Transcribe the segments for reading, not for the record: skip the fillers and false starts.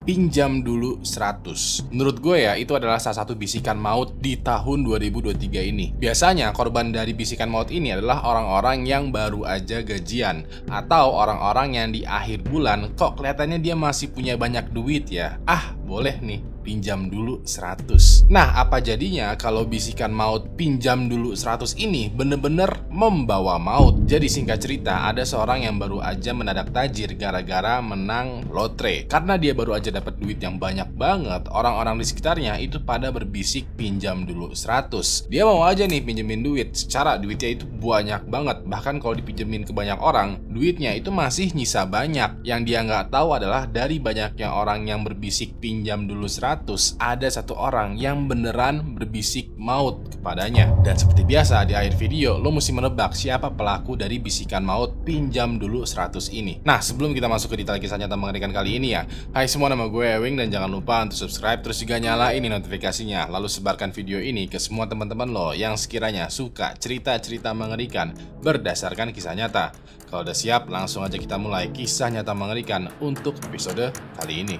pinjam dulu 100. Menurut gue ya, itu adalah salah satu bisikan maut di tahun 2023 ini. Biasanya korban dari bisikan maut ini adalah orang-orang yang baru aja gajian, atau orang-orang yang di akhir bulan kok kelihatannya dia masih punya banyak duit ya. Boleh nih, pinjam dulu 100. Nah, apa jadinya kalau bisikan maut pinjam dulu 100 ini bener-bener membawa maut? Jadi singkat cerita, ada seorang yang baru aja mendadak tajir gara-gara menang lotre. Karena dia baru aja dapat duit yang banyak banget, orang-orang di sekitarnya itu pada berbisik pinjam dulu 100. Dia mau aja nih pinjemin duit, secara duitnya itu banyak banget. Bahkan kalau dipinjemin ke banyak orang, duitnya itu masih nyisa banyak. Yang dia nggak tahu adalah dari banyaknya orang yang berbisik pinjam dulu 100, ada satu orang yang beneran berbisik maut kepadanya. Dan seperti biasa di akhir video, lo mesti menebak siapa pelaku dari bisikan maut pinjam dulu 100 ini. Nah, sebelum kita masuk ke detail kisah nyata mengerikan kali ini ya, hai semua, nama gue Ewing, dan jangan lupa untuk subscribe, terus juga nyalain notifikasinya. Lalu sebarkan video ini ke semua teman-teman lo yang sekiranya suka cerita-cerita mengerikan berdasarkan kisah nyata. Kalau udah siap, langsung aja kita mulai kisah nyata mengerikan untuk episode kali ini.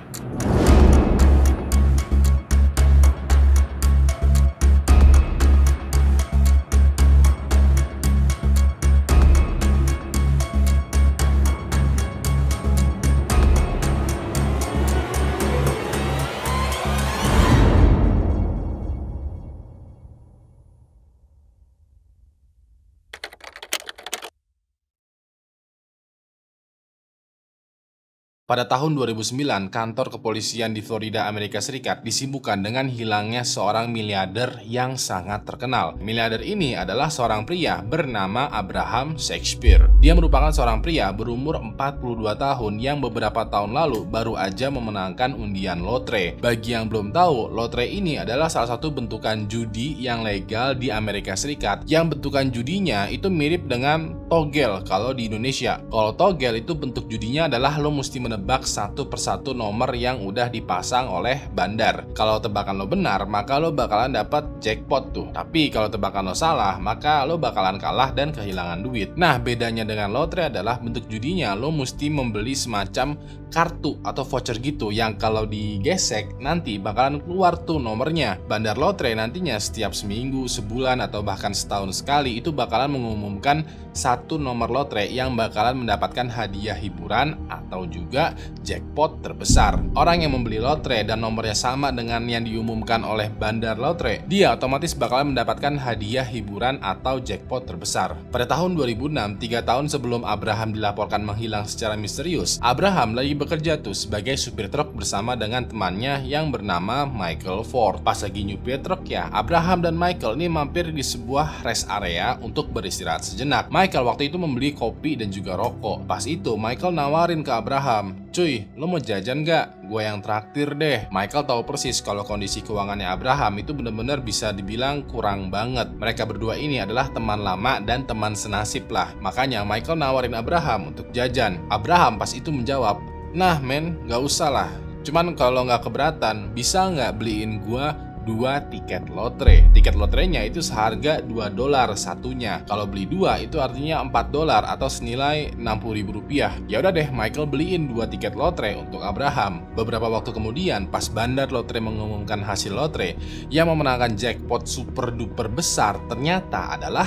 Pada tahun 2009, kantor kepolisian di Florida, Amerika Serikat disibukkan dengan hilangnya seorang miliarder yang sangat terkenal. Miliarder ini adalah seorang pria bernama Abraham Shakespeare. Dia merupakan seorang pria berumur 42 tahun yang beberapa tahun lalu baru aja memenangkan undian lotre. Bagi yang belum tahu, lotre ini adalah salah satu bentukan judi yang legal di Amerika Serikat, yang bentukan judinya itu mirip dengan togel kalau di Indonesia. Kalau togel itu bentuk judinya adalah lo mesti menebak satu persatu nomor yang udah dipasang oleh bandar. Kalau tebakan lo benar, maka lo bakalan dapat jackpot tuh. Tapi kalau tebakan lo salah, maka lo bakalan kalah dan kehilangan duit. Nah, bedanya dengan lotre adalah bentuk judinya lo mesti membeli semacam kartu atau voucher gitu, yang kalau digesek nanti bakalan keluar tuh nomornya. Bandar lotre nantinya setiap seminggu, sebulan, atau bahkan setahun sekali itu bakalan mengumumkan satu nomor lotre yang bakalan mendapatkan hadiah hiburan atau juga jackpot terbesar. Orang yang membeli lotre dan nomornya sama dengan yang diumumkan oleh bandar lotre, dia otomatis bakalan mendapatkan hadiah hiburan atau jackpot terbesar. Pada tahun 2006, 3 tahun sebelum Abraham dilaporkan menghilang secara misterius, Abraham lagi bekerja tuh sebagai supir truk bersama dengan temannya yang bernama Michael Ford. Pas lagi nyupir truk ya, Abraham dan Michael ini mampir di sebuah rest area untuk beristirahat sejenak. Michael waktu itu membeli kopi dan juga rokok. Pas itu Michael nawarin ke Abraham, "Cuy, lo mau jajan gak? Gue yang traktir deh." Michael tahu persis kalau kondisi keuangannya Abraham itu benar-benar bisa dibilang kurang banget. Mereka berdua ini adalah teman lama dan teman senasib lah. Makanya Michael nawarin Abraham untuk jajan. Abraham pas itu menjawab, "Nah men, gak usah lah. Cuman kalau nggak keberatan, bisa nggak beliin gua 2 tiket lotre?" Tiket lotrenya itu seharga $2 satunya. Kalau beli 2 itu artinya $4 atau senilai Rp60.000. Ya udah deh, Michael beliin 2 tiket lotre untuk Abraham. Beberapa waktu kemudian, pas bandar lotre mengumumkan hasil lotre, yang memenangkan jackpot super duper besar ternyata adalah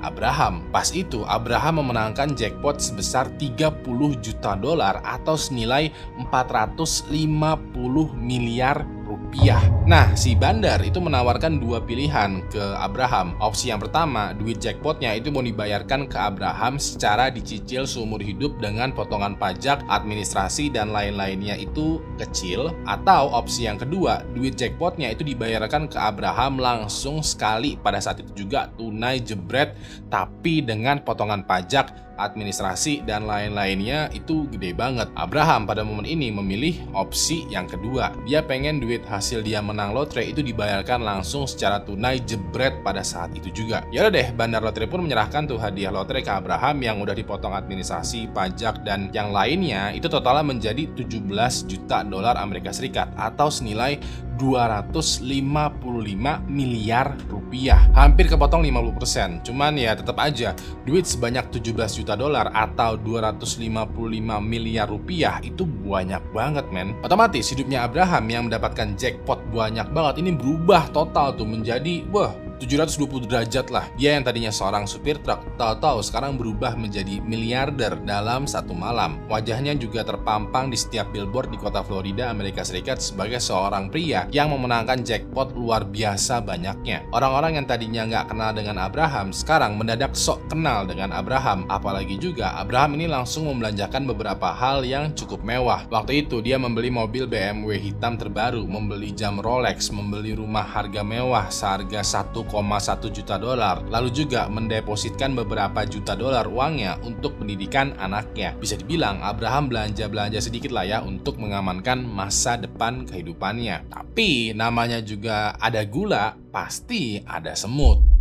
Abraham. Pas itu Abraham memenangkan jackpot sebesar $30 juta atau senilai 450 miliar rupiah. Nah, si bandar itu menawarkan 2 pilihan ke Abraham. Opsi yang pertama, duit jackpotnya itu mau dibayarkan ke Abraham secara dicicil seumur hidup dengan potongan pajak, administrasi, dan lain-lainnya itu kecil. Atau opsi yang kedua, duit jackpotnya itu dibayarkan ke Abraham langsung sekali pada saat itu juga tunai jebret, tapi dengan potongan pajak, administrasi, dan lain-lainnya itu gede banget. Abraham pada momen ini memilih opsi yang kedua. Dia pengen duit hasil dia menang lotre itu dibayarkan langsung secara tunai jebret pada saat itu juga. Ya udah deh, bandar lotre pun menyerahkan tuh hadiah lotre ke Abraham yang udah dipotong administrasi, pajak, dan yang lainnya. Itu totalnya menjadi $17 juta Amerika Serikat atau senilai 255 miliar rupiah. Hampir kepotong 50%. Cuman ya tetap aja, duit sebanyak 17 juta dolar atau 255 miliar rupiah itu banyak banget, men. Otomatis hidupnya Abraham yang mendapatkan jackpot banyak banget ini berubah total tuh menjadi 720 derajat lah. Dia yang tadinya seorang supir truk, tahu-tahu sekarang berubah menjadi miliarder dalam satu malam. Wajahnya juga terpampang di setiap billboard di kota Florida, Amerika Serikat sebagai seorang pria yang memenangkan jackpot luar biasa banyaknya. Orang-orang yang tadinya nggak kenal dengan Abraham sekarang mendadak sok kenal dengan Abraham. Apalagi juga Abraham ini langsung membelanjakan beberapa hal yang cukup mewah. Waktu itu dia membeli mobil BMW hitam terbaru, membeli jam Rolex, membeli rumah harga mewah seharga 1,1 juta dolar, lalu juga mendepositkan beberapa juta dolar uangnya untuk pendidikan anaknya. Bisa dibilang Abraham belanja sedikit lah ya untuk mengamankan masa depan kehidupannya. Tapi namanya juga ada gula, pasti ada semut.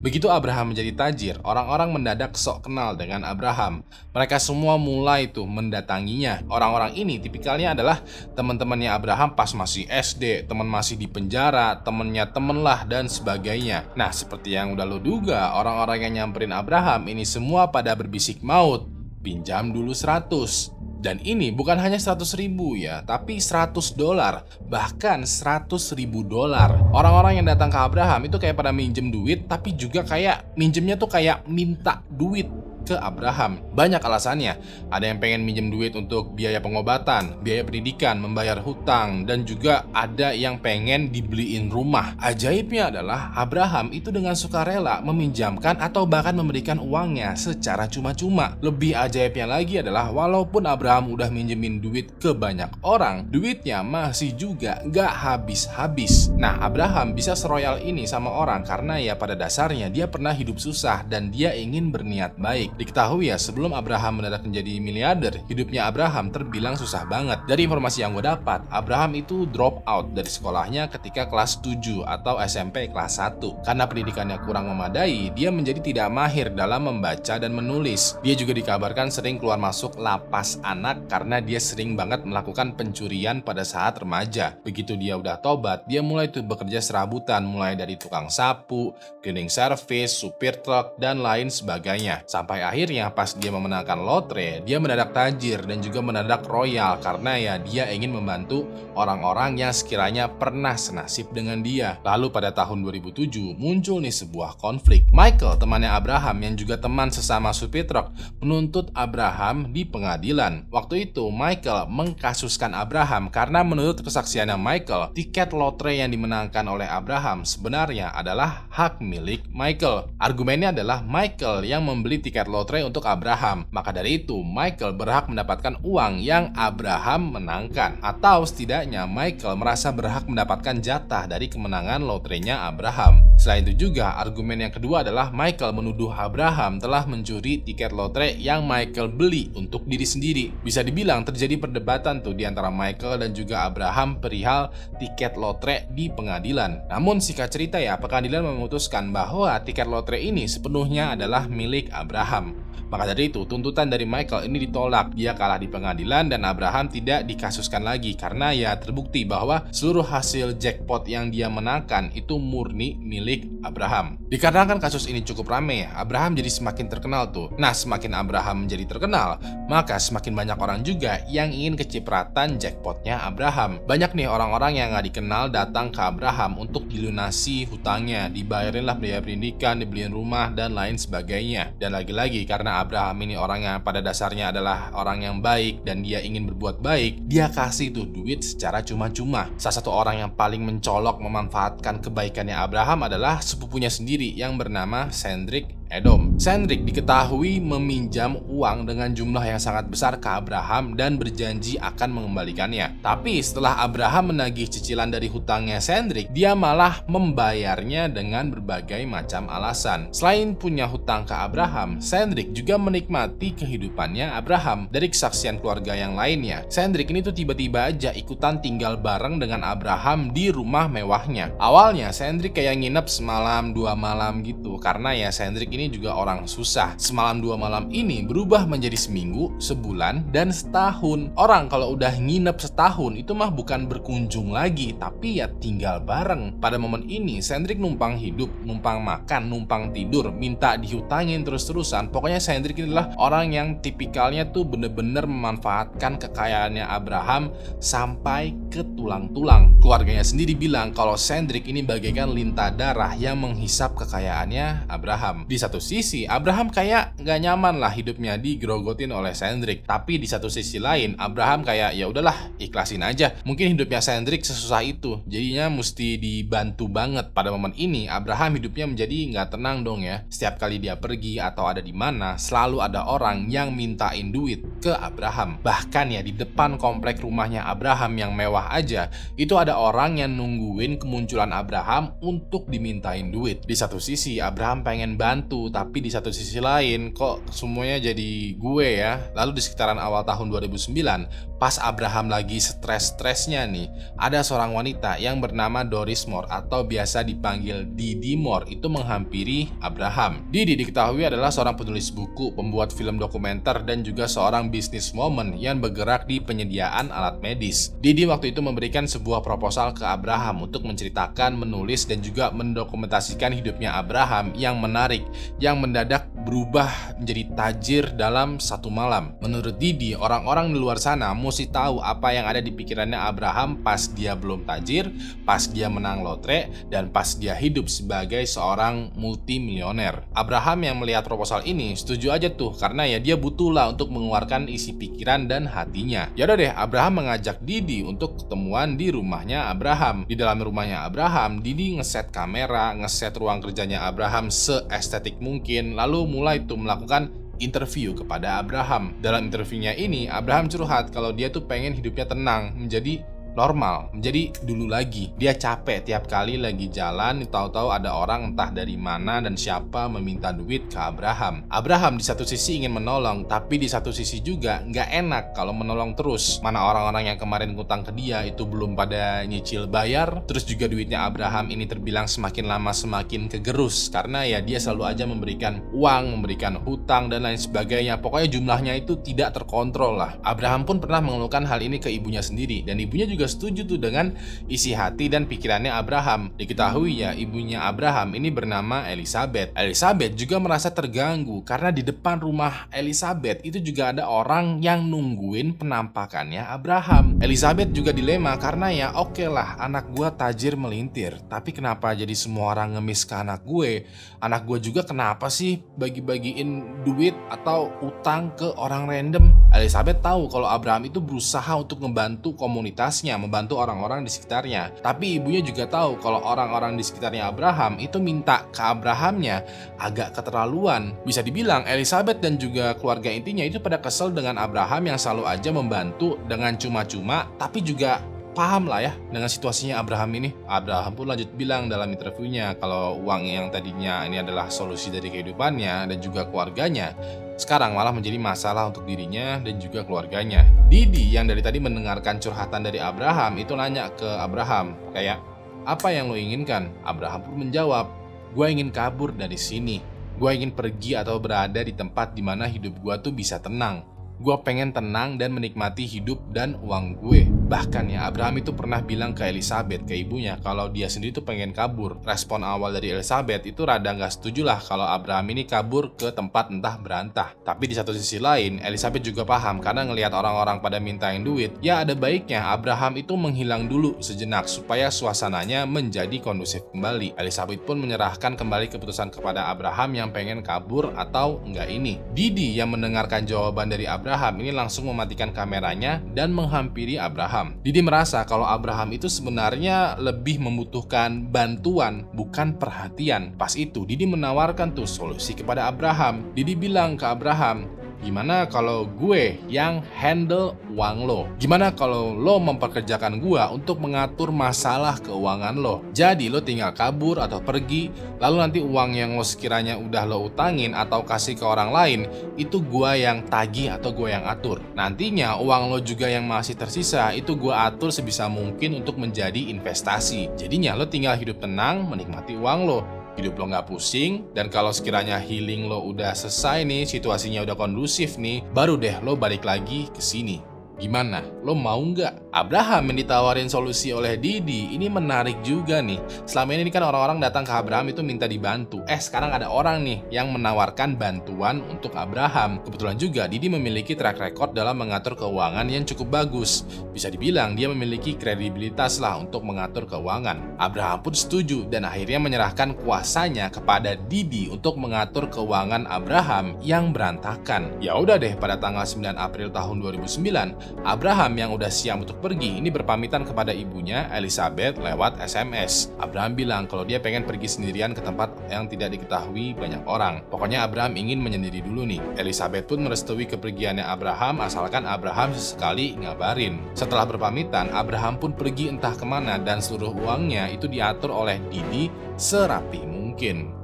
Begitu Abraham menjadi tajir, orang-orang mendadak sok kenal dengan Abraham. Mereka semua mulai tuh mendatanginya. Orang-orang ini tipikalnya adalah teman-temannya Abraham pas masih SD, teman masih di penjara, temennya temen lah, dan sebagainya. Nah, seperti yang udah lo duga, orang-orang yang nyamperin Abraham ini semua pada berbisik maut. Pinjam dulu 100. Dan ini bukan hanya 100.000 ya, tapi 100 dolar, bahkan 100.000 dolar. Orang-orang yang datang ke Abraham itu kayak pada minjem duit, tapi juga kayak minjemnya tuh kayak minta duit ke Abraham. Banyak alasannya. Ada yang pengen minjem duit untuk biaya pengobatan, biaya pendidikan, membayar hutang, dan juga ada yang pengen dibeliin rumah. Ajaibnya adalah Abraham itu dengan sukarela meminjamkan atau bahkan memberikan uangnya secara cuma-cuma. Lebih ajaibnya lagi adalah walaupun Abraham udah minjemin duit ke banyak orang, duitnya masih juga nggak habis-habis. Nah, Abraham bisa seroyal ini sama orang karena ya pada dasarnya dia pernah hidup susah dan dia ingin berniat baik. Diketahui ya, sebelum Abraham mendadak menjadi miliarder, hidupnya Abraham terbilang susah banget. Dari informasi yang gue dapat, Abraham itu drop out dari sekolahnya ketika kelas 7 atau SMP kelas 1. Karena pendidikannya kurang memadai, dia menjadi tidak mahir dalam membaca dan menulis. Dia juga dikabarkan sering keluar masuk lapas anak karena dia sering banget melakukan pencurian pada saat remaja. Begitu dia udah tobat, dia mulai tuh bekerja serabutan, mulai dari tukang sapu, cleaning service, supir truk, dan lain sebagainya. Sampai akhirnya pas dia memenangkan lotre, dia mendadak tajir dan juga mendadak royal karena ya dia ingin membantu orang-orang yang sekiranya pernah senasib dengan dia. Lalu pada tahun 2007 muncul nih sebuah konflik. Michael, temannya Abraham yang juga teman sesama supir truk, menuntut Abraham di pengadilan. Waktu itu Michael mengkasuskan Abraham karena menurut kesaksiannya Michael, tiket lotre yang dimenangkan oleh Abraham sebenarnya adalah hak milik Michael. Argumennya adalah Michael yang membeli tiket lotre untuk Abraham. Maka dari itu, Michael berhak mendapatkan uang yang Abraham menangkan. Atau setidaknya Michael merasa berhak mendapatkan jatah dari kemenangan lotrenya Abraham. Selain itu juga, argumen yang kedua adalah Michael menuduh Abraham telah mencuri tiket lotre yang Michael beli untuk diri sendiri. Bisa dibilang terjadi perdebatan tuh di antara Michael dan juga Abraham perihal tiket lotre di pengadilan. Namun singkat cerita ya, pengadilan memutuskan bahwa tiket lotre ini sepenuhnya adalah milik Abraham. Maka dari itu, tuntutan dari Michael ini ditolak. Dia kalah di pengadilan dan Abraham tidak dikasuskan lagi karena ya terbukti bahwa seluruh hasil jackpot yang dia menangkan itu murni milik Abraham. Dikarenakan kasus ini cukup rame, Abraham jadi semakin terkenal tuh. Nah, semakin Abraham menjadi terkenal, maka semakin banyak orang juga yang ingin kecipratan jackpotnya Abraham. Banyak nih orang-orang yang nggak dikenal datang ke Abraham untuk dilunasi hutangnya, dibayarin lah biaya pendidikan, dibeliin rumah, dan lain sebagainya. Dan lagi-lagi karena Abraham ini orang yang pada dasarnya adalah orang yang baik dan dia ingin berbuat baik, dia kasih tuh duit secara cuma-cuma. Salah satu orang yang paling mencolok memanfaatkan kebaikannya Abraham adalah sepupunya sendiri yang bernama Cendric Edom. Cendric diketahui meminjam uang dengan jumlah yang sangat besar ke Abraham dan berjanji akan mengembalikannya. Tapi setelah Abraham menagih cicilan dari hutangnya Cendric, dia malah membayarnya dengan berbagai macam alasan. Selain punya hutang ke Abraham, Cendric juga menikmati kehidupannya Abraham. Dari kesaksian keluarga yang lainnya, Cendric ini tuh tiba-tiba aja ikutan tinggal bareng dengan Abraham di rumah mewahnya. Awalnya Cendric kayak nginep semalam 2 malam gitu, karena ya Cendric ini ini juga orang susah. Semalam dua malam ini berubah menjadi seminggu, sebulan, dan setahun. Orang kalau udah nginep setahun itu mah bukan berkunjung lagi, tapi ya tinggal bareng. Pada momen ini Cendrik numpang hidup, numpang makan, numpang tidur, minta dihutangin terus-terusan. Pokoknya Cendrik ini adalah orang yang tipikalnya tuh bener-bener memanfaatkan kekayaannya Abraham sampai ke tulang-tulang. Keluarganya sendiri bilang kalau Cendrik ini bagaikan lintah darah yang menghisap kekayaannya Abraham. Di satu sisi Abraham kayak nggak nyaman lah hidupnya digerogotin oleh Cendrik, tapi di satu sisi lain Abraham kayak ya udahlah ikhlasin aja. Mungkin hidupnya Cendrik sesusah itu, jadinya mesti dibantu banget. Pada momen ini Abraham hidupnya menjadi nggak tenang dong ya. Setiap kali dia pergi atau ada di mana selalu ada orang yang mintain duit ke Abraham. Bahkan ya di depan komplek rumahnya Abraham yang mewah aja itu ada orang yang nungguin kemunculan Abraham untuk dimintain duit. Di satu sisi Abraham pengen bantu, tapi di satu sisi lain kok semuanya jadi gue ya. Lalu di sekitaran awal tahun 2009 pas Abraham lagi stres-stresnya nih, ada seorang wanita yang bernama Doris Moore atau biasa dipanggil Didi Moore itu menghampiri Abraham. Didi diketahui adalah seorang penulis buku, pembuat film dokumenter, dan juga seorang businesswoman yang bergerak di penyediaan alat medis. Didi waktu itu memberikan sebuah proposal ke Abraham untuk menceritakan, menulis, dan juga mendokumentasikan hidupnya Abraham yang menarik, yang mendadak berubah menjadi tajir dalam satu malam. Menurut Didi, orang-orang di luar sana mesti tahu apa yang ada di pikirannya Abraham pas dia belum tajir, pas dia menang lotre, dan pas dia hidup sebagai seorang multimilioner. Abraham yang melihat proposal ini setuju aja tuh, karena ya dia butuh lah untuk mengeluarkan isi pikiran dan hatinya. Yaudah deh, Abraham mengajak Didi untuk ketemuan di rumahnya Abraham. Di dalam rumahnya Abraham, Didi ngeset kamera, ngeset ruang kerjanya Abraham seestetik mungkin, lalu mulai tuh melakukan interview kepada Abraham. Dalam interviewnya ini Abraham curhat kalau dia tuh pengen hidupnya tenang, menjadi normal, menjadi dulu lagi. Dia capek tiap kali lagi jalan, tahu-tahu ada orang entah dari mana dan siapa meminta duit ke Abraham. Abraham di satu sisi ingin menolong, tapi di satu sisi juga nggak enak kalau menolong terus. Mana orang-orang yang kemarin ngutang ke dia itu belum pada nyicil bayar, terus juga duitnya Abraham ini terbilang semakin lama semakin kegerus, karena ya dia selalu aja memberikan uang, memberikan hutang, dan lain sebagainya. Pokoknya jumlahnya itu tidak terkontrol lah. Abraham pun pernah mengeluhkan hal ini ke ibunya sendiri, dan ibunya juga setuju tuh dengan isi hati dan pikirannya Abraham. Diketahui ya, ibunya Abraham ini bernama Elizabeth. Elizabeth juga merasa terganggu karena di depan rumah Elizabeth itu juga ada orang yang nungguin penampakannya Abraham. Elizabeth juga dilema karena ya oke lah, anak gua tajir melintir, tapi kenapa jadi semua orang ngemis ke anak gue? Anak gue juga kenapa sih bagi-bagiin duit atau utang ke orang random? Elizabeth tahu kalau Abraham itu berusaha untuk membantu komunitasnya, membantu orang-orang di sekitarnya. Tapi ibunya juga tahu kalau orang-orang di sekitarnya Abraham itu minta ke Abrahamnya agak keterlaluan. Bisa dibilang Elizabeth dan juga keluarga intinya itu pada kesel dengan Abraham yang selalu aja membantu dengan cuma-cuma, tapi juga paham lah ya dengan situasinya Abraham ini. Abraham pun lanjut bilang dalam interviewnya kalau uang yang tadinya ini adalah solusi dari kehidupannya dan juga keluarganya, sekarang malah menjadi masalah untuk dirinya dan juga keluarganya. Didi yang dari tadi mendengarkan curhatan dari Abraham itu nanya ke Abraham kayak, apa yang lo inginkan? Abraham pun menjawab, gue ingin kabur dari sini. Gue ingin pergi atau berada di tempat dimana hidup gue tuh bisa tenang. Gue pengen tenang dan menikmati hidup dan uang gue. Bahkan ya Abraham itu pernah bilang ke Elizabeth, ke ibunya, kalau dia sendiri tuh pengen kabur. Respon awal dari Elizabeth itu rada gak setuju lah kalau Abraham ini kabur ke tempat entah berantah. Tapi di satu sisi lain Elizabeth juga paham karena ngelihat orang-orang pada mintain duit, ya ada baiknya Abraham itu menghilang dulu sejenak supaya suasananya menjadi kondusif kembali. Elizabeth pun menyerahkan kembali keputusan kepada Abraham yang pengen kabur atau enggak ini. Didi yang mendengarkan jawaban dari Abraham ini langsung mematikan kameranya dan menghampiri Abraham. Didi merasa kalau Abraham itu sebenarnya lebih membutuhkan bantuan, bukan perhatian. Pas itu Didi menawarkan tuh solusi kepada Abraham. Didi bilang ke Abraham, gimana kalau gue yang handle uang lo? Gimana kalau lo memperkerjakan gue untuk mengatur masalah keuangan lo? Jadi lo tinggal kabur atau pergi, lalu nanti uang yang lo sekiranya udah lo utangin atau kasih ke orang lain, itu gue yang tagih atau gue yang atur. Nantinya uang lo juga yang masih tersisa, itu gue atur sebisa mungkin untuk menjadi investasi. Jadinya lo tinggal hidup tenang, menikmati uang lo. hidup lo nggak pusing, dan kalau sekiranya healing lo udah selesai nih, situasinya udah kondusif nih, baru deh lo balik lagi ke sini. Gimana? Lo mau nggak? Abraham yang ditawarin solusi oleh Didi ini menarik juga nih. Selama ini kan orang-orang datang ke Abraham itu minta dibantu. Sekarang ada orang nih yang menawarkan bantuan untuk Abraham. Kebetulan juga Didi memiliki track record dalam mengatur keuangan yang cukup bagus. Bisa dibilang dia memiliki kredibilitas lah untuk mengatur keuangan. Abraham pun setuju dan akhirnya menyerahkan kuasanya kepada Didi untuk mengatur keuangan Abraham yang berantakan. Ya udah deh, pada tanggal 9 April tahun 2009, Abraham yang udah siap untuk pergi ini berpamitan kepada ibunya Elizabeth lewat SMS. Abraham bilang kalau dia pengen pergi sendirian ke tempat yang tidak diketahui banyak orang. Pokoknya Abraham ingin menyendiri dulu nih. Elizabeth pun merestui kepergiannya Abraham asalkan Abraham sesekali ngabarin. Setelah berpamitan, Abraham pun pergi entah kemana dan seluruh uangnya itu diatur oleh Didi serapi mungkin.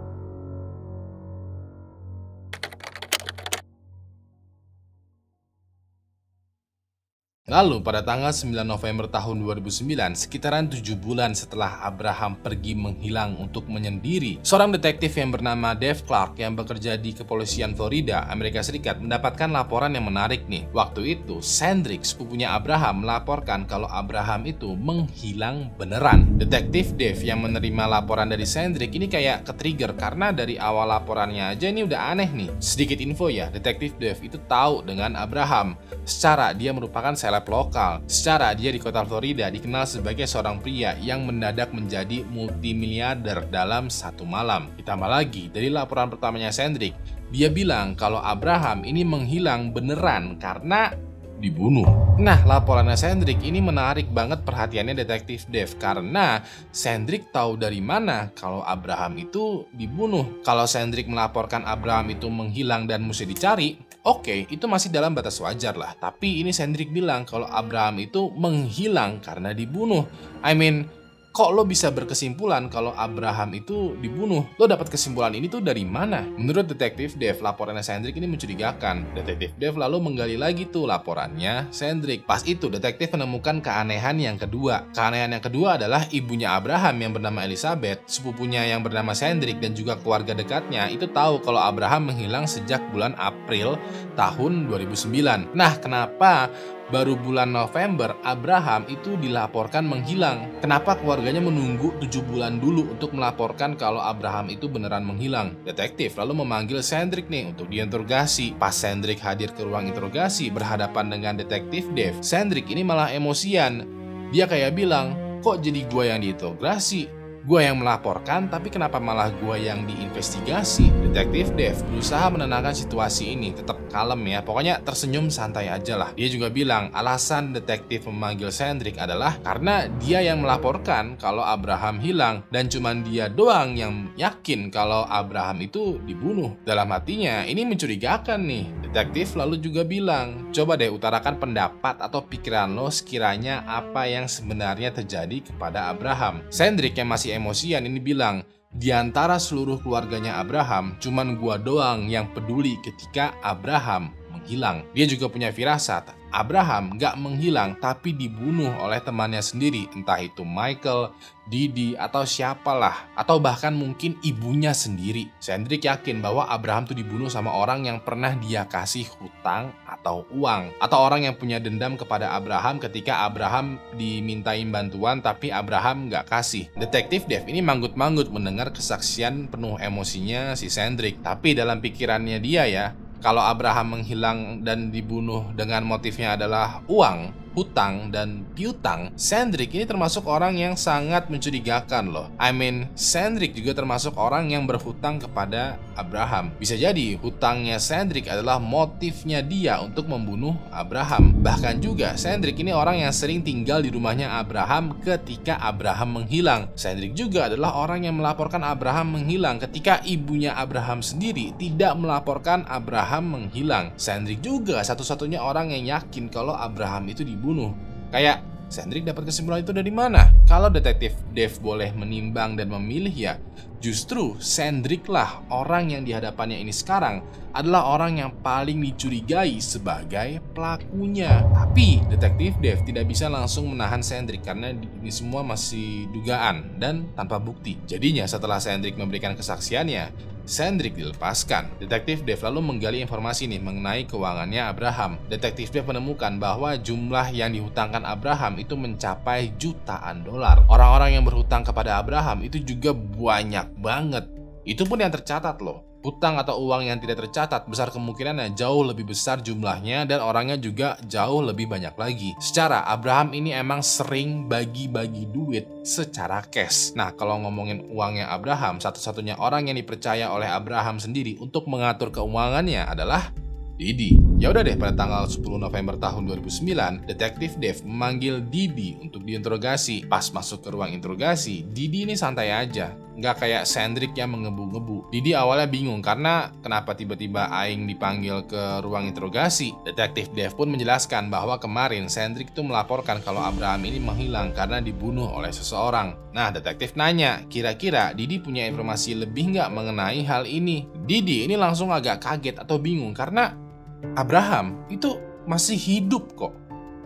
Lalu pada tanggal 9 November tahun 2009, sekitaran 7 bulan setelah Abraham pergi menghilang untuk menyendiri, seorang detektif yang bernama Dave Clark yang bekerja di kepolisian Florida, Amerika Serikat mendapatkan laporan yang menarik nih. Waktu itu, Sandrick, sepupunya Abraham, melaporkan kalau Abraham itu menghilang beneran. Detektif Dave yang menerima laporan dari Sandrick ini kayak ke-trigger karena dari awal laporannya aja ini udah aneh nih. Sedikit info ya, detektif Dave itu tahu dengan Abraham. Secara dia merupakan seleb lokal. Secara dia di kota Florida dikenal sebagai seorang pria yang mendadak menjadi multimiliarder dalam satu malam. Ditambah lagi dari laporan pertamanya Sandrick, dia bilang kalau Abraham ini menghilang beneran karena dibunuh. Nah, laporannya Sandrick ini menarik banget perhatiannya detektif Dave karena Sandrick tahu dari mana kalau Abraham itu dibunuh. Kalau Sandrick melaporkan Abraham itu menghilang dan mesti dicari, oke, itu masih dalam batas wajar lah. Tapi ini Sandrick bilang kalau Abraham itu menghilang karena dibunuh. Kok lo bisa berkesimpulan kalau Abraham itu dibunuh? Lo dapat kesimpulan ini tuh dari mana? Menurut detektif Dave, laporannya Sandrick ini mencurigakan. Detektif Dave lalu menggali lagi tuh laporannya Sandrick. Pas itu detektif menemukan keanehan yang kedua. Keanehan yang kedua adalah ibunya Abraham yang bernama Elizabeth, sepupunya yang bernama Sandrick dan juga keluarga dekatnya itu tahu kalau Abraham menghilang sejak bulan April tahun 2009. Nah, kenapa baru bulan November Abraham itu dilaporkan menghilang? Kenapa keluarganya menunggu 7 bulan dulu untuk melaporkan kalau Abraham itu beneran menghilang? Detektif lalu memanggil Sandrick nih untuk diinterogasi. Pas Sandrick hadir ke ruang interogasi berhadapan dengan detektif Dave, Sandrick ini malah emosian. Dia kayak bilang, kok jadi gua yang diinterogasi? Gua yang melaporkan, tapi kenapa malah gua yang diinvestigasi? Detektif Dave berusaha menenangkan situasi ini, tetap kalem ya. Pokoknya tersenyum santai aja lah. Dia juga bilang alasan detektif memanggil Sandrick adalah karena dia yang melaporkan kalau Abraham hilang dan cuman dia doang yang yakin kalau Abraham itu dibunuh. Dalam hatinya ini mencurigakan nih. Detektif lalu juga bilang, coba deh utarakan pendapat atau pikiran lo sekiranya apa yang sebenarnya terjadi kepada Abraham. Sandrick yang masih emosian ini bilang, di antara seluruh keluarganya Abraham, cuman gua doang yang peduli ketika Abraham menghilang. Dia juga punya firasat, Abraham gak menghilang tapi dibunuh oleh temannya sendiri, entah itu Michael, Didi, atau siapalah, atau bahkan mungkin ibunya sendiri. Sandrick yakin bahwa Abraham tuh dibunuh sama orang yang pernah dia kasih hutang atau uang, atau orang yang punya dendam kepada Abraham ketika Abraham dimintain bantuan tapi Abraham gak kasih. Detektif Dave ini manggut-manggut mendengar kesaksian penuh emosinya si Sandrick, tapi dalam pikirannya dia ya, kalau Abraham menghilang dan dibunuh dengan motifnya adalah uang, hutang, dan piutang, Sandrick ini termasuk orang yang sangat mencurigakan loh. Sandrick juga termasuk orang yang berhutang kepada Abraham. Bisa jadi hutangnya Sandrick adalah motifnya dia untuk membunuh Abraham. Bahkan juga Sandrick ini orang yang sering tinggal di rumahnya Abraham ketika Abraham menghilang. Sandrick juga adalah orang yang melaporkan Abraham menghilang ketika ibunya Abraham sendiri tidak melaporkan Abraham menghilang. Sandrick juga satu-satunya orang yang yakin kalau Abraham itu dibunuh. Kayak Sandrick dapat kesimpulan itu dari mana? Kalau detektif Dave boleh menimbang dan memilih ya, Justru Cendric lah orang yang di hadapannya ini sekarang adalah orang yang paling dicurigai sebagai pelakunya. Tapi detektif Dave tidak bisa langsung menahan Cendric karena ini semua masih dugaan dan tanpa bukti. Jadinya setelah Cendric memberikan kesaksiannya, Cendric dilepaskan. Detektif Dave lalu menggali informasi nih mengenai keuangannya Abraham. Detektif Dave menemukan bahwa jumlah yang dihutangkan Abraham itu mencapai jutaan dolar. Orang-orang yang berhutang kepada Abraham itu juga banyak banget. Itu pun yang tercatat loh. Hutang atau uang yang tidak tercatat besar kemungkinannya jauh lebih besar jumlahnya dan orangnya juga jauh lebih banyak lagi. Secara Abraham ini emang sering bagi-bagi duit secara cash. Nah, kalau ngomongin uangnya Abraham, satu-satunya orang yang dipercaya oleh Abraham sendiri untuk mengatur keuangannya adalah Didi. Ya udah deh, pada tanggal 10 November tahun 2009, detektif Dave memanggil Didi untuk diinterogasi. Pas masuk ke ruang interogasi, Didi ini santai aja, nggak kayak Cendric yang mengebu-ngebu. Didi awalnya bingung karena kenapa tiba-tiba Aing dipanggil ke ruang interogasi. Detektif Dave pun menjelaskan bahwa kemarin Cendric itu melaporkan kalau Abraham ini menghilang karena dibunuh oleh seseorang. Nah, detektif nanya, kira-kira Didi punya informasi lebih nggak mengenai hal ini? Didi ini langsung agak kaget atau bingung karena Abraham itu masih hidup kok.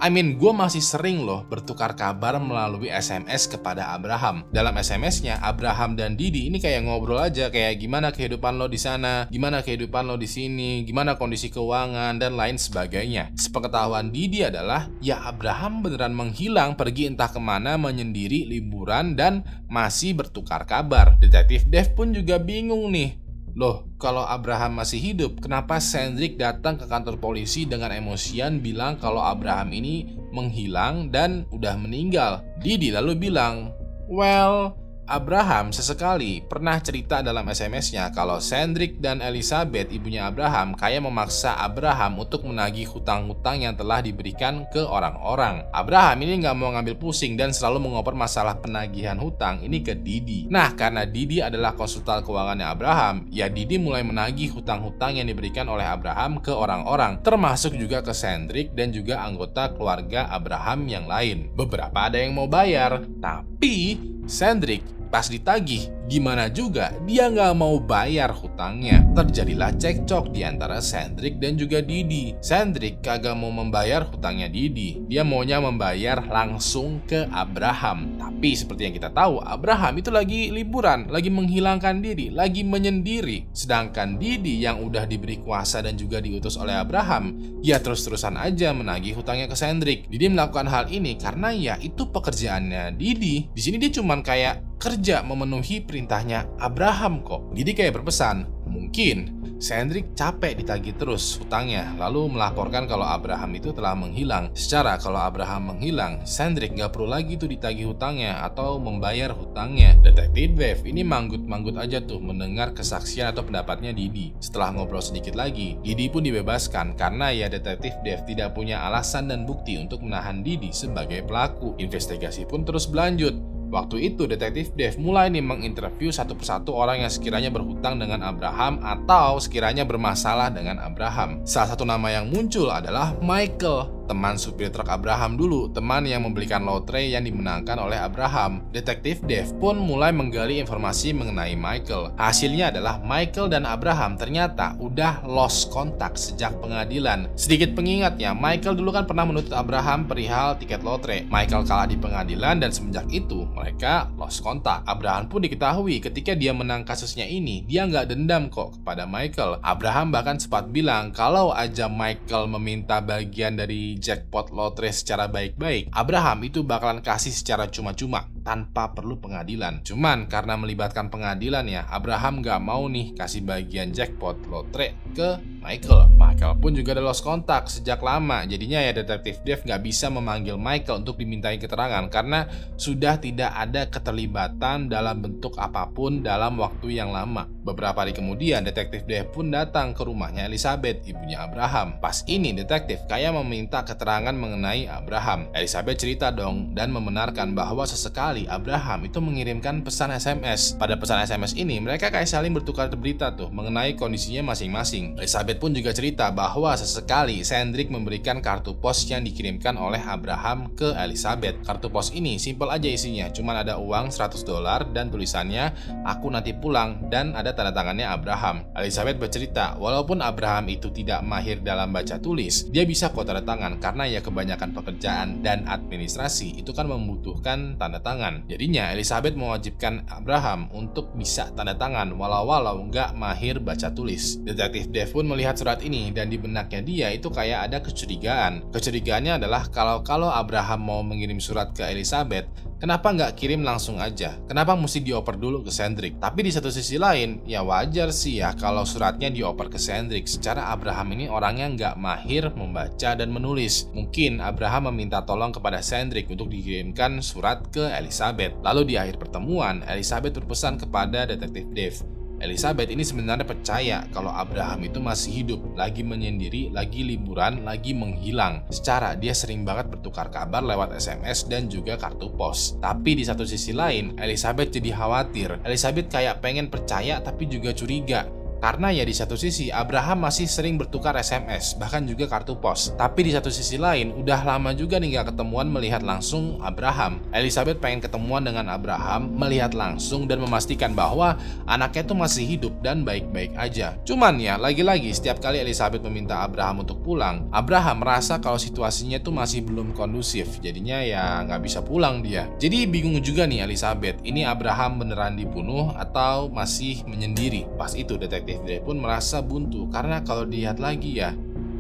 Gue masih sering loh bertukar kabar melalui SMS kepada Abraham. Dalam SMS-nya, Abraham dan Didi ini kayak ngobrol aja, kayak gimana kehidupan lo di sana, gimana kehidupan lo di sini, gimana kondisi keuangan, dan lain sebagainya. Sepengetahuan Didi adalah, ya Abraham beneran menghilang, pergi entah kemana, menyendiri, liburan, dan masih bertukar kabar. Detektif Dave pun juga bingung nih. Loh, kalau Abraham masih hidup, kenapa Cendric datang ke kantor polisi dengan emosian bilang kalau Abraham ini menghilang dan udah meninggal? Didi lalu bilang, well, Abraham sesekali pernah cerita dalam SMS-nya kalau Cendric dan Elizabeth, ibunya Abraham, kayak memaksa Abraham untuk menagih hutang-hutang yang telah diberikan ke orang-orang. Abraham ini nggak mau ngambil pusing dan selalu mengoper masalah penagihan hutang ini ke Didi. Nah, karena Didi adalah konsultan keuangannya Abraham, ya Didi mulai menagih hutang-hutang yang diberikan oleh Abraham ke orang-orang, termasuk juga ke Cendric dan juga anggota keluarga Abraham yang lain. Beberapa ada yang mau bayar, tapi Cendric pas ditagih, gimana juga dia nggak mau bayar hutangnya. Terjadilah cekcok di antara Cendric dan juga Didi. Cendric kagak mau membayar hutangnya Didi. Dia maunya membayar langsung ke Abraham. Tapi seperti yang kita tahu, Abraham itu lagi liburan, lagi menghilangkan diri, lagi menyendiri. Sedangkan Didi yang udah diberi kuasa dan juga diutus oleh Abraham, ya terus-terusan aja menagih hutangnya ke Cendric. Didi melakukan hal ini karena ya itu pekerjaannya Didi. Di sini dia cuman kayak kerja memenuhi perintahnya Abraham kok. Didi kayak berpesan, mungkin Cendric capek ditagih terus hutangnya, lalu melaporkan kalau Abraham itu telah menghilang. Secara kalau Abraham menghilang, Cendric nggak perlu lagi tuh ditagih hutangnya atau membayar hutangnya. Detektif Dave ini manggut-manggut aja tuh mendengar kesaksian atau pendapatnya Didi. Setelah ngobrol sedikit lagi, Didi pun dibebaskan karena ya detektif Dave tidak punya alasan dan bukti untuk menahan Didi sebagai pelaku. Investigasi pun terus berlanjut. Waktu itu detektif Dave mulai nih menginterview satu persatu orang yang sekiranya berhutang dengan Abraham atau sekiranya bermasalah dengan Abraham. Salah satu nama yang muncul adalah Michael, teman supir truk Abraham dulu, teman yang membelikan lotre yang dimenangkan oleh Abraham. Detektif Dave pun mulai menggali informasi mengenai Michael. Hasilnya adalah Michael dan Abraham ternyata udah lost kontak sejak pengadilan. Sedikit pengingatnya, Michael dulu kan pernah menuntut Abraham perihal tiket lotre. Michael kalah di pengadilan dan semenjak itu mereka lost kontak. Abraham pun diketahui ketika dia menang kasusnya ini, dia nggak dendam kok kepada Michael. Abraham bahkan sempat bilang kalau aja Michael meminta bagian dari jackpot lotre secara baik-baik, Abraham itu bakalan kasih secara cuma-cuma tanpa perlu pengadilan. Cuman karena melibatkan pengadilan ya, Abraham nggak mau nih kasih bagian jackpot lotre ke Michael. Michael pun juga ada lost kontak sejak lama. Jadinya ya detektif Dave nggak bisa memanggil Michael untuk dimintai keterangan karena sudah tidak ada keterlibatan dalam bentuk apapun dalam waktu yang lama. Beberapa hari kemudian, detektif Dave pun datang ke rumahnya Elizabeth, ibunya Abraham. Pas ini, detektif kayak meminta keterangan mengenai Abraham. Elizabeth cerita dong dan membenarkan bahwa sesekali Abraham itu mengirimkan pesan SMS. Pada pesan SMS ini, mereka kayak saling bertukar berita tuh mengenai kondisinya masing-masing. Elizabeth pun juga cerita bahwa sesekali Cendric memberikan kartu pos yang dikirimkan oleh Abraham ke Elizabeth. Kartu pos ini simpel aja isinya, cuman ada uang $100 dan tulisannya "Aku nanti pulang" dan ada tanda tangannya Abraham. Elizabeth bercerita, walaupun Abraham itu tidak mahir dalam baca tulis, dia bisa kok tanda tangan karena ya kebanyakan pekerjaan dan administrasi itu kan membutuhkan tanda tangan. Jadinya Elizabeth mewajibkan Abraham untuk bisa tanda tangan walau nggak mahir baca tulis. Detektif Dave pun melihat surat ini dan di benaknya dia itu kayak ada kecurigaan. Kecurigaannya adalah kalau Abraham mau mengirim surat ke Elizabeth, kenapa nggak kirim langsung aja? Kenapa mesti dioper dulu ke Cendric? Tapi di satu sisi lain, ya wajar sih ya kalau suratnya dioper ke Cendric. Secara Abraham ini orangnya nggak mahir membaca dan menulis. Mungkin Abraham meminta tolong kepada Cendric untuk dikirimkan surat ke Elizabeth. Lalu di akhir pertemuan, Elizabeth berpesan kepada detektif Dave. Elizabeth ini sebenarnya percaya kalau Abraham itu masih hidup, lagi menyendiri, lagi liburan, lagi menghilang. Secara dia sering banget bertukar kabar lewat SMS dan juga kartu pos. Tapi di satu sisi lain, Elizabeth jadi khawatir. Elizabeth kayak pengen percaya tapi juga curiga. Karena ya di satu sisi Abraham masih sering bertukar SMS, bahkan juga kartu pos. Tapi di satu sisi lain, udah lama juga nih gak ketemuan melihat langsung Abraham. Elizabeth pengen ketemuan dengan Abraham, melihat langsung dan memastikan bahwa anaknya tuh masih hidup dan baik-baik aja. Cuman ya, lagi-lagi setiap kali Elizabeth meminta Abraham untuk pulang, Abraham merasa kalau situasinya tuh masih belum kondusif. Jadinya ya gak bisa pulang dia. Jadi bingung juga nih Elizabeth, ini Abraham beneran dibunuh atau masih menyendiri? Pas itu detektif Dave pun merasa buntu karena kalau dilihat lagi ya,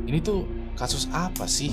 ini tuh kasus apa sih?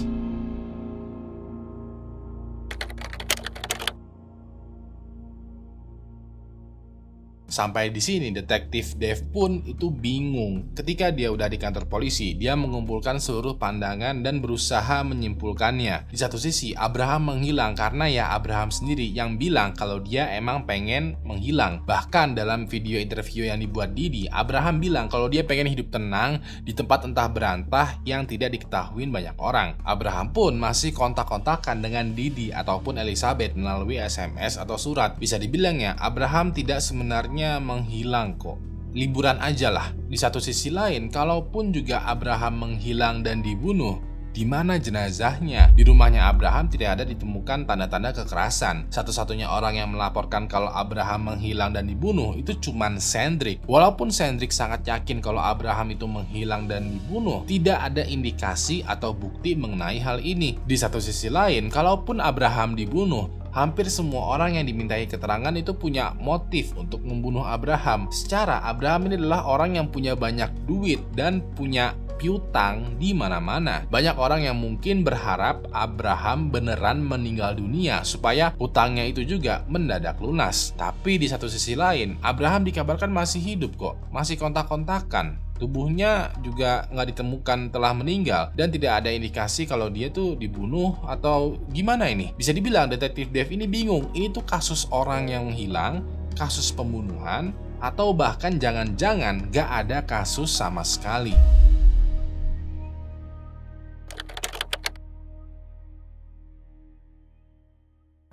Sampai di sini detektif Dave pun itu bingung. Ketika dia udah di kantor polisi, dia mengumpulkan seluruh pandangan dan berusaha menyimpulkannya. Di satu sisi, Abraham menghilang karena ya Abraham sendiri yang bilang kalau dia emang pengen menghilang. Bahkan dalam video interview yang dibuat Didi, Abraham bilang kalau dia pengen hidup tenang di tempat entah berantah yang tidak diketahui banyak orang. Abraham pun masih kontak-kontakan dengan Didi ataupun Elizabeth melalui SMS atau surat. Bisa dibilang ya, Abraham tidak sebenarnya menghilang kok, liburan aja lah. Di satu sisi lain, kalaupun juga Abraham menghilang dan dibunuh, di mana jenazahnya? Di rumahnya Abraham tidak ada ditemukan tanda-tanda kekerasan. Satu-satunya orang yang melaporkan kalau Abraham menghilang dan dibunuh itu cuman Cendric. Walaupun Cendric sangat yakin kalau Abraham itu menghilang dan dibunuh, tidak ada indikasi atau bukti mengenai hal ini. Di satu sisi lain, kalaupun Abraham dibunuh, hampir semua orang yang dimintai keterangan itu punya motif untuk membunuh Abraham. Secara Abraham ini adalah orang yang punya banyak duit dan punya piutang di mana-mana. Banyak orang yang mungkin berharap Abraham beneran meninggal dunia supaya utangnya itu juga mendadak lunas. Tapi di satu sisi lain, Abraham dikabarkan masih hidup kok, masih kontak-kontakan. Tubuhnya juga nggak ditemukan telah meninggal dan tidak ada indikasi kalau dia tuh dibunuh atau gimana ini. Bisa dibilang detektif Dave ini bingung, ini tuh kasus orang yang hilang, kasus pembunuhan, atau bahkan jangan-jangan nggak ada kasus sama sekali.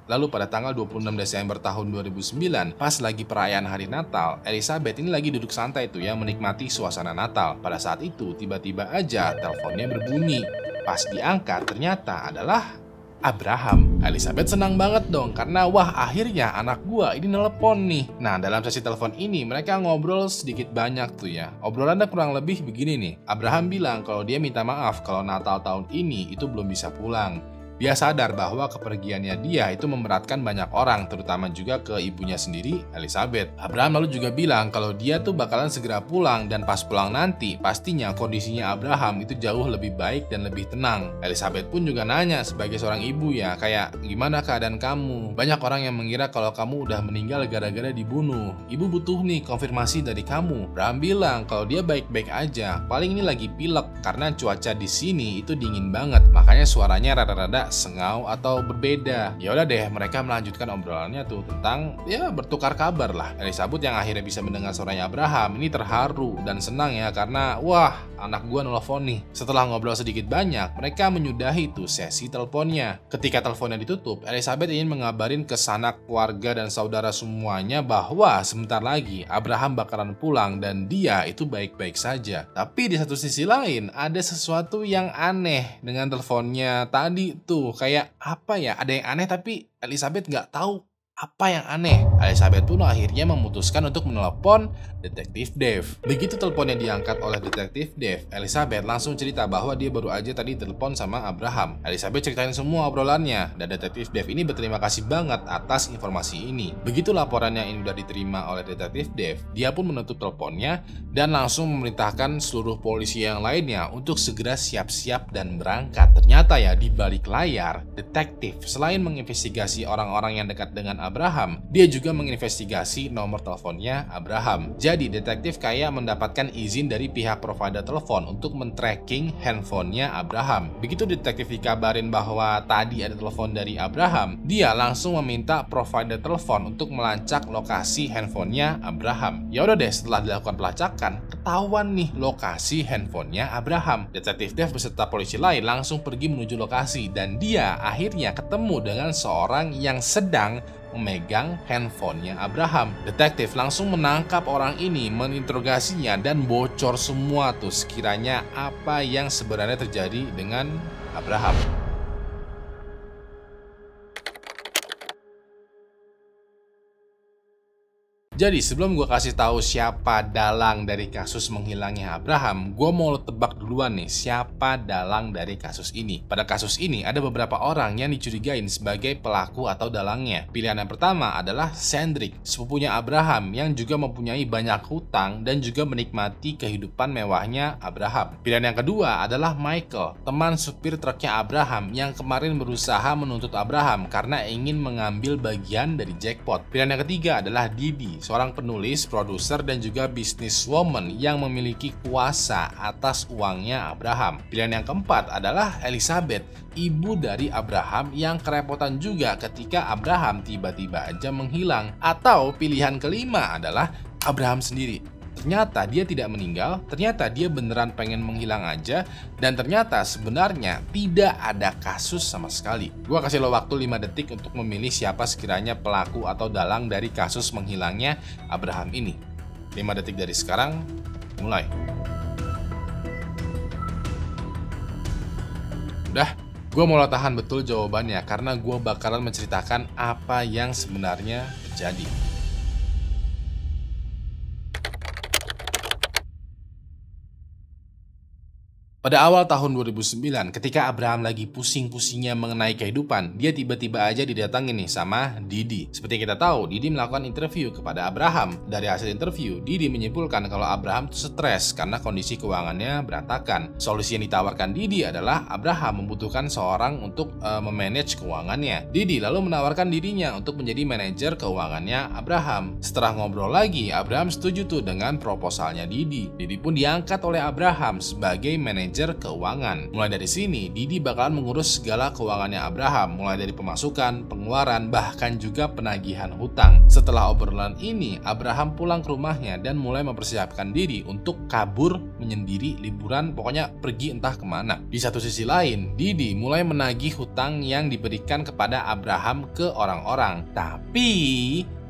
Lalu pada tanggal 26 Desember tahun 2009, pas lagi perayaan hari Natal, Elizabeth ini lagi duduk santai tuh ya menikmati suasana Natal. Pada saat itu, tiba-tiba aja teleponnya berbunyi. Pas diangkat, ternyata adalah Abraham. Elizabeth senang banget dong karena wah akhirnya anak gua ini nelpon nih. Nah dalam sesi telepon ini mereka ngobrol sedikit banyak tuh ya. Obrolannya kurang lebih begini nih. Abraham bilang kalau dia minta maaf kalau Natal tahun ini itu belum bisa pulang. Dia sadar bahwa kepergiannya dia itu memberatkan banyak orang, terutama juga ke ibunya sendiri, Elizabeth. Abraham lalu juga bilang kalau dia tuh bakalan segera pulang dan pas pulang nanti, pastinya kondisinya Abraham itu jauh lebih baik dan lebih tenang. Elizabeth pun juga nanya sebagai seorang ibu ya, kayak gimana keadaan kamu? Banyak orang yang mengira kalau kamu udah meninggal gara-gara dibunuh. Ibu butuh nih konfirmasi dari kamu. Abraham bilang kalau dia baik-baik aja, paling ini lagi pilek karena cuaca di sini itu dingin banget, makanya suaranya rada-rada kayak sengau atau berbeda. Ya udah deh, mereka melanjutkan obrolannya tuh tentang ya bertukar kabar lah. Elizabeth yang akhirnya bisa mendengar suaranya Abraham ini terharu dan senang ya karena wah, anak gua nelfon nih. Setelah ngobrol sedikit banyak, mereka menyudahi tuh sesi teleponnya. Ketika teleponnya ditutup, Elizabeth ingin mengabarin ke sanak keluarga dan saudara semuanya bahwa sebentar lagi Abraham bakalan pulang dan dia itu baik-baik saja. Tapi di satu sisi lain ada sesuatu yang aneh dengan teleponnya tadi tuh. Kayak apa ya, ada yang aneh tapi Elizabeth nggak tahu apa yang aneh. Elizabeth pun akhirnya memutuskan untuk menelepon Detektif Dave. Begitu teleponnya diangkat oleh Detektif Dave, Elizabeth langsung cerita bahwa dia baru aja tadi telepon sama Abraham. Elizabeth ceritain semua obrolannya dan Detektif Dave ini berterima kasih banget atas informasi ini. Begitu laporannya ini udah diterima oleh Detektif Dave, dia pun menutup teleponnya dan langsung memerintahkan seluruh polisi yang lainnya untuk segera siap-siap dan berangkat. Ternyata ya di balik layar, detektif selain menginvestigasi orang-orang yang dekat dengan Abraham, dia juga menginvestigasi nomor teleponnya Abraham. Jadi detektif kayak mendapatkan izin dari pihak provider telepon untuk men-tracking handphonenya Abraham. Begitu detektif dikabarin bahwa tadi ada telepon dari Abraham, dia langsung meminta provider telepon untuk melacak lokasi handphonenya Abraham. Ya udah deh, setelah dilakukan pelacakan, ketahuan nih lokasi handphonenya Abraham. Detektif Dave beserta polisi lain langsung pergi menuju lokasi dan dia akhirnya ketemu dengan seorang yang sedang memegang handphonenya Abraham. Detektif langsung menangkap orang ini, meninterogasinya dan bocor semua tuh sekiranya apa yang sebenarnya terjadi dengan Abraham. Jadi sebelum gue kasih tahu siapa dalang dari kasus menghilangnya Abraham, gue mau lo tebak duluan nih siapa dalang dari kasus ini. Pada kasus ini ada beberapa orang yang dicurigain sebagai pelaku atau dalangnya. Pilihan yang pertama adalah Cendric, sepupunya Abraham yang juga mempunyai banyak hutang dan juga menikmati kehidupan mewahnya Abraham. Pilihan yang kedua adalah Michael, teman supir truknya Abraham yang kemarin berusaha menuntut Abraham karena ingin mengambil bagian dari jackpot. Pilihan yang ketiga adalah Didi, seorang penulis, produser, dan juga businesswoman yang memiliki kuasa atas uangnya Abraham. Pilihan yang keempat adalah Elizabeth, ibu dari Abraham yang kerepotan juga ketika Abraham tiba-tiba aja menghilang. Atau pilihan kelima adalah Abraham sendiri. Ternyata dia tidak meninggal, ternyata dia beneran pengen menghilang aja, dan ternyata sebenarnya tidak ada kasus sama sekali. Gua kasih lo waktu 5 detik untuk memilih siapa sekiranya pelaku atau dalang dari kasus menghilangnya Abraham ini. 5 detik dari sekarang, mulai. Udah, gue mau lo tahan betul jawabannya karena gue bakalan menceritakan apa yang sebenarnya terjadi. Pada awal tahun 2009, ketika Abraham lagi pusing-pusingnya mengenai kehidupan, dia tiba-tiba aja didatangin nih sama Didi. Seperti yang kita tahu, Didi melakukan interview kepada Abraham. Dari hasil interview, Didi menyimpulkan kalau Abraham tuh stres karena kondisi keuangannya berantakan. Solusi yang ditawarkan Didi adalah Abraham membutuhkan seorang untuk memanage keuangannya. Didi lalu menawarkan dirinya untuk menjadi manajer keuangannya Abraham. Setelah ngobrol lagi, Abraham setuju tuh dengan proposalnya Didi. Didi pun diangkat oleh Abraham sebagai manajer keuangan. Mulai dari sini, Didi bakalan mengurus segala keuangannya Abraham, mulai dari pemasukan, pengeluaran, bahkan juga penagihan hutang. Setelah obrolan ini, Abraham pulang ke rumahnya dan mulai mempersiapkan diri untuk kabur menyendiri liburan, pokoknya pergi entah kemana. Di satu sisi lain, Didi mulai menagih hutang yang diberikan kepada Abraham ke orang-orang. Tapi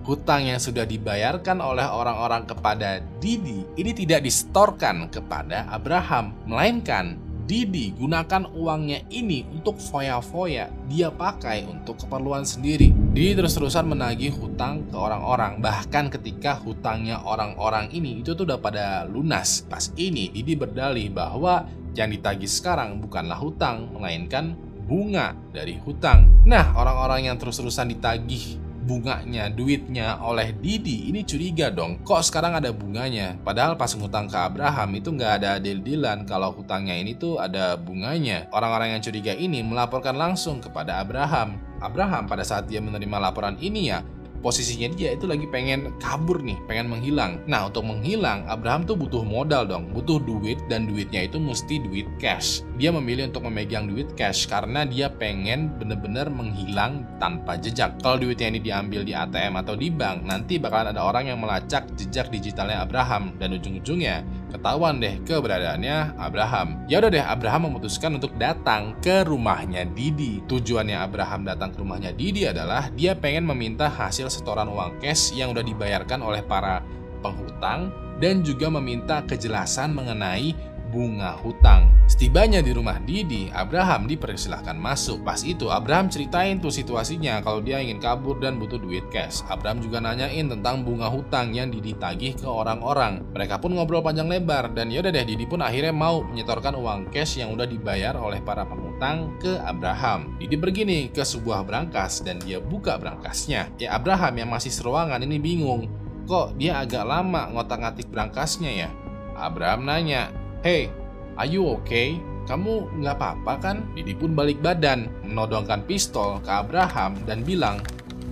hutang yang sudah dibayarkan oleh orang-orang kepada Didi ini tidak disetorkan kepada Abraham, melainkan Didi gunakan uangnya ini untuk foya-foya, dia pakai untuk keperluan sendiri. Didi terus-terusan menagih hutang ke orang-orang, bahkan ketika hutangnya orang-orang ini itu tuh udah pada lunas. Pas ini Didi berdalih bahwa yang ditagih sekarang bukanlah hutang, melainkan bunga dari hutang. Nah, orang-orang yang terus-terusan ditagih bunganya, duitnya oleh Didi ini curiga dong, kok sekarang ada bunganya? Padahal pas ngutang ke Abraham itu nggak ada deal-dealan kalau hutangnya ini tuh ada bunganya. Orang-orang yang curiga ini melaporkan langsung kepada Abraham. Abraham pada saat dia menerima laporan ini ya posisinya dia itu lagi pengen kabur nih, pengen menghilang. Nah, untuk menghilang, Abraham tuh butuh modal dong, butuh duit, dan duitnya itu mesti duit cash. Dia memilih untuk memegang duit cash karena dia pengen bener-bener menghilang tanpa jejak. Kalau duitnya ini diambil di ATM atau di bank, nanti bakalan ada orang yang melacak jejak digitalnya Abraham, dan ujung-ujungnya ketahuan deh keberadaannya Abraham. Ya udah deh, Abraham memutuskan untuk datang ke rumahnya Didi. Tujuannya Abraham datang ke rumahnya Didi adalah dia pengen meminta hasil setoran uang cash yang udah dibayarkan oleh para penghutang dan juga meminta kejelasan mengenai bunga hutang. Setibanya di rumah Didi, Abraham dipersilahkan masuk. Pas itu Abraham ceritain tuh situasinya kalau dia ingin kabur dan butuh duit cash. Abraham juga nanyain tentang bunga hutang yang Didi tagih ke orang-orang. Mereka pun ngobrol panjang lebar, dan yaudah deh, Didi pun akhirnya mau menyetorkan uang cash yang udah dibayar oleh para penghutang ke Abraham. Didi pergi nih ke sebuah brankas dan dia buka brankasnya. Ya, Abraham yang masih seruangan ini bingung, kok dia agak lama ngotak-ngatik brankasnya ya? Abraham nanya, "Hey, are you okay? Kamu nggak apa-apa kan?" Didi pun balik badan, menodongkan pistol ke Abraham dan bilang,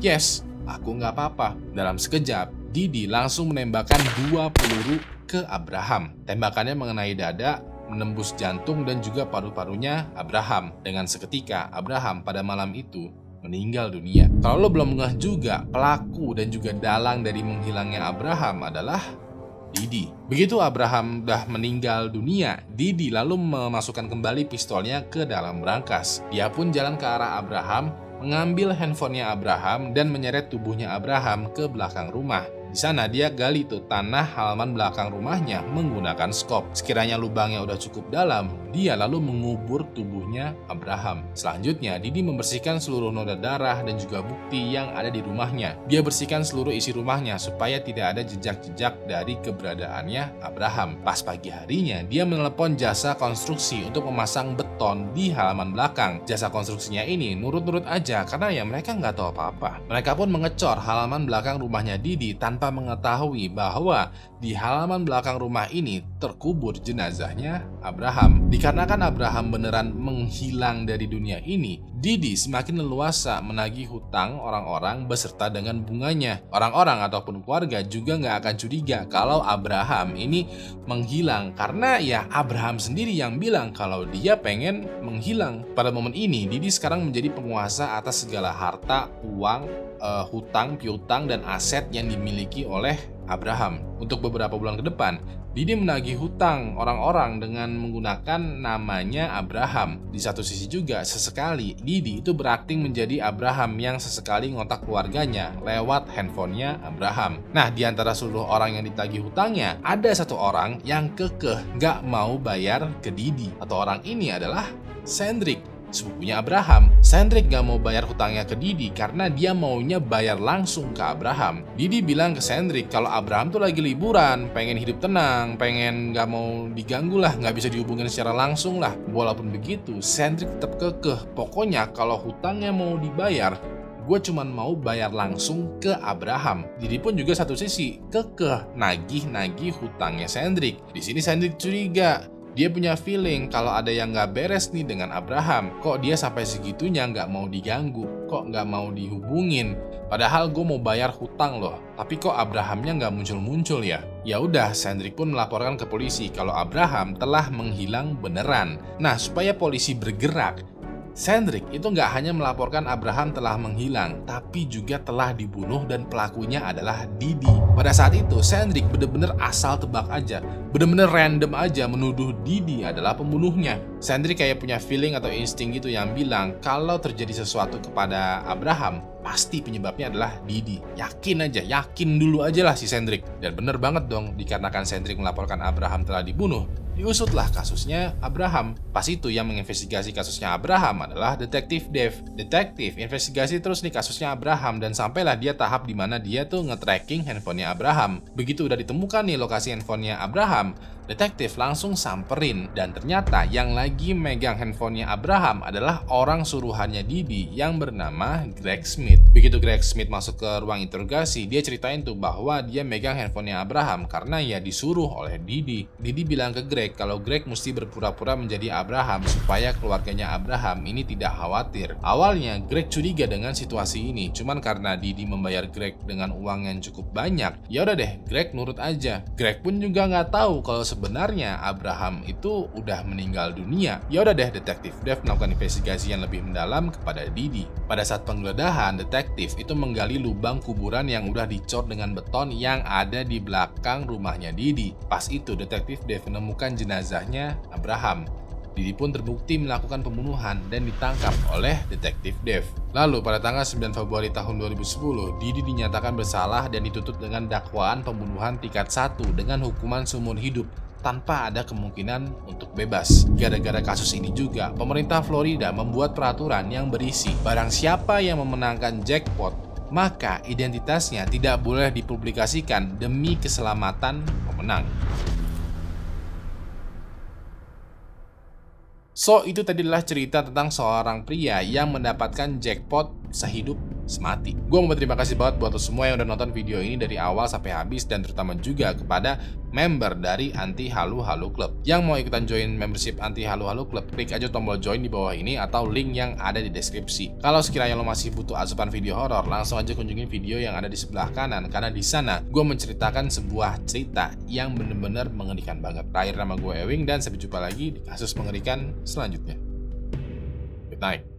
"Yes, aku nggak apa-apa." Dalam sekejap, Didi langsung menembakkan 2 peluru ke Abraham. Tembakannya mengenai dada, menembus jantung dan juga paru-parunya Abraham. Dengan seketika, Abraham pada malam itu meninggal dunia. Kalau lo belum ngeh juga, pelaku dan juga dalang dari menghilangnya Abraham adalah Didi. Begitu Abraham udah meninggal dunia, Didi lalu memasukkan kembali pistolnya ke dalam brankas. Dia pun jalan ke arah Abraham, mengambil handphonenya Abraham dan menyeret tubuhnya Abraham ke belakang rumah. Di sana dia gali tuh tanah halaman belakang rumahnya menggunakan skop. Sekiranya lubangnya udah cukup dalam, dia lalu mengubur tubuhnya Abraham. Selanjutnya, Didi membersihkan seluruh noda darah dan juga bukti yang ada di rumahnya. Dia bersihkan seluruh isi rumahnya supaya tidak ada jejak-jejak dari keberadaannya Abraham. Pas pagi harinya, dia menelepon jasa konstruksi untuk memasang beton di halaman belakang. Jasa konstruksinya ini nurut-nurut aja karena ya mereka nggak tahu apa-apa. Mereka pun mengecor halaman belakang rumahnya Didi tanpa mengetahui bahwa di halaman belakang rumah ini terkubur jenazahnya Abraham. Dikarenakan Abraham beneran menghilang dari dunia ini, Didi semakin leluasa menagih hutang orang-orang beserta dengan bunganya. Orang-orang ataupun keluarga juga nggak akan curiga kalau Abraham ini menghilang karena ya Abraham sendiri yang bilang kalau dia pengen menghilang. Pada momen ini, Didi sekarang menjadi penguasa atas segala harta, uang, hutang, piutang, dan aset yang dimiliki oleh Abraham. Untuk beberapa bulan ke depan, Didi menagih hutang orang-orang dengan menggunakan namanya Abraham. Di satu sisi juga, sesekali Didi itu berakting menjadi Abraham yang sesekali ngotak keluarganya lewat handphonenya Abraham. Nah, di antara seluruh orang yang ditagih hutangnya, ada satu orang yang kekeh nggak mau bayar ke Didi. Atau orang ini adalah Sendrik, sepupunya Abraham. Sendrik gak mau bayar hutangnya ke Didi karena dia maunya bayar langsung ke Abraham. Didi bilang ke Sendrik kalau Abraham tuh lagi liburan, pengen hidup tenang, pengen gak mau diganggu lah, gak bisa dihubungin secara langsung lah. Walaupun begitu, Sendrik tetap kekeh. Pokoknya kalau hutangnya mau dibayar, gue cuman mau bayar langsung ke Abraham. Didi pun juga satu sisi kekeh nagih hutangnya Sendrik. Di sini Sendrik curiga. Dia punya feeling kalau ada yang nggak beres nih dengan Abraham. Kok dia sampai segitunya nggak mau diganggu? Kok nggak mau dihubungin? Padahal gue mau bayar hutang loh. Tapi kok Abrahamnya nggak muncul-muncul ya? Ya udah, Sendrik pun melaporkan ke polisi kalau Abraham telah menghilang beneran. Nah, supaya polisi bergerak, Sendrik itu nggak hanya melaporkan Abraham telah menghilang, tapi juga telah dibunuh dan pelakunya adalah Didi. Pada saat itu, Sendrik bener-bener asal tebak aja, bener-bener random aja menuduh Didi adalah pembunuhnya. Sendrik kayak punya feeling atau insting gitu yang bilang kalau terjadi sesuatu kepada Abraham, pasti penyebabnya adalah Didi. Yakin dulu aja lah si Sendrik. Dan bener banget dong, dikarenakan Sendrik melaporkan Abraham telah dibunuh, diusutlah kasusnya Abraham. Pas itu yang menginvestigasi kasusnya Abraham adalah Detektif Dave. Detektif investigasi terus nih kasusnya Abraham dan sampailah dia tahap dimana dia tuh nge-tracking handphonenya Abraham. Begitu udah ditemukan nih lokasi handphonenya Abraham, Detektif langsung samperin dan ternyata yang lagi megang handphonenya Abraham adalah orang suruhannya Didi yang bernama Greg Smith. Begitu Greg Smith masuk ke ruang interogasi, dia ceritain tuh bahwa dia megang handphonenya Abraham karena ya disuruh oleh Didi. Didi bilang ke Greg kalau Greg mesti berpura-pura menjadi Abraham supaya keluarganya Abraham ini tidak khawatir. Awalnya Greg curiga dengan situasi ini, cuman karena Didi membayar Greg dengan uang yang cukup banyak, ya udah deh Greg nurut aja. Greg pun juga nggak tahu kalau sebenarnya Abraham itu udah meninggal dunia. Ya udah deh, detektif Dev melakukan investigasi yang lebih mendalam kepada Didi. Pada saat penggeledahan, detektif itu menggali lubang kuburan yang udah dicor dengan beton yang ada di belakang rumahnya Didi. Pas itu detektif Dev menemukan jenazahnya Abraham. Didi pun terbukti melakukan pembunuhan dan ditangkap oleh detektif Dev. Lalu pada tanggal 9 Februari tahun 2010, Didi dinyatakan bersalah dan dituntut dengan dakwaan pembunuhan tingkat 1 dengan hukuman seumur hidup tanpa ada kemungkinan untuk bebas. Gara-gara kasus ini juga, pemerintah Florida membuat peraturan yang berisi barang siapa yang memenangkan jackpot, maka identitasnya tidak boleh dipublikasikan demi keselamatan pemenang. So, itu tadi adalah cerita tentang seorang pria yang mendapatkan jackpot sehidup semati. Gue mau berterima kasih banget buat lo semua yang udah nonton video ini dari awal sampai habis, dan terutama juga kepada member dari Anti Halu Halu Club. Yang mau ikutan join membership Anti Halu Halu Club, klik aja tombol join di bawah ini atau link yang ada di deskripsi. Kalau sekiranya lo masih butuh asupan video horor, langsung aja kunjungin video yang ada di sebelah kanan, karena di sana gue menceritakan sebuah cerita yang bener-bener mengerikan banget. Terakhir, nama gue Ewing dan sampai jumpa lagi di kasus mengerikan selanjutnya. Good night.